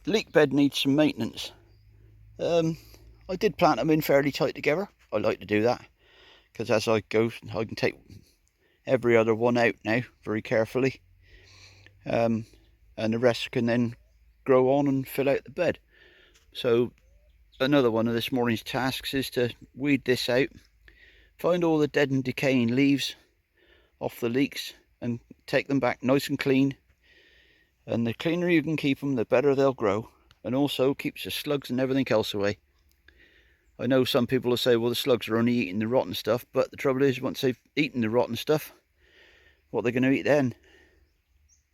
leek bed needs some maintenance. I did plant them in fairly tight together. I like to do that because as I go, I can take every other one out now very carefully, and the rest can then grow on and fill out the bed. So another one of this morning's tasks is to weed this out, find all the dead and decaying leaves off the leeks and take them back nice and clean. And the cleaner you can keep them, the better they'll grow, and also keeps the slugs and everything else away. I know some people will say, well, the slugs are only eating the rotten stuff, but the trouble is, once they've eaten the rotten stuff, what they're going to eat then?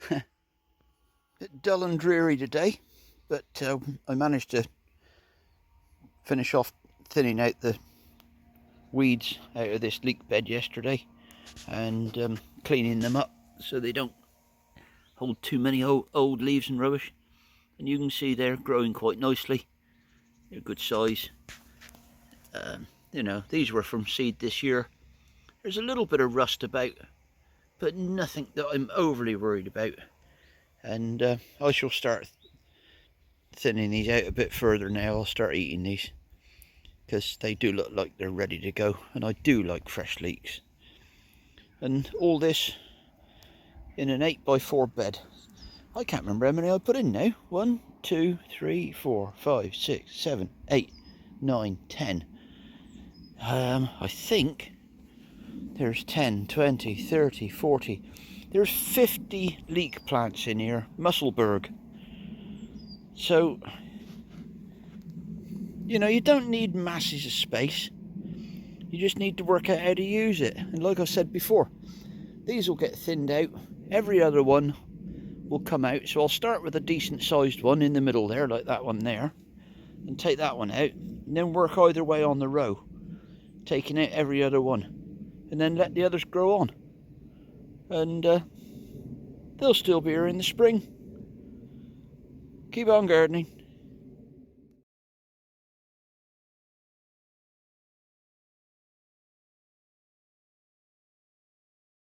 Bit dull and dreary today, but I managed to finish off thinning out the weeds out of this leek bed yesterday, and cleaning them up so they don't hold too many old leaves and rubbish. And you can see they're growing quite nicely. They're good size. You know, these were from seed this year. There's a little bit of rust about, but nothing that I'm overly worried about. And I shall start thinning these out a bit further now. I'll start eating these because they do look like they're ready to go, and I do like fresh leeks. And all this in an 8x4 bed. I can't remember how many I put in now. 1, 2, 3, 4, 5, 6, 7, 8, 9, 10. I think there's 10, 20, 30, 40. There's 50 leek plants in here, Musselburgh. So, you know, you don't need masses of space. You just need to work out how to use it. And like I said before, these will get thinned out. Every other one will come out. So I'll start with a decent sized one in the middle there, like that one there, and take that one out, and then work either way on the row, taking out every other one, and then let the others grow on. And they'll still be here in the spring. Keep on gardening.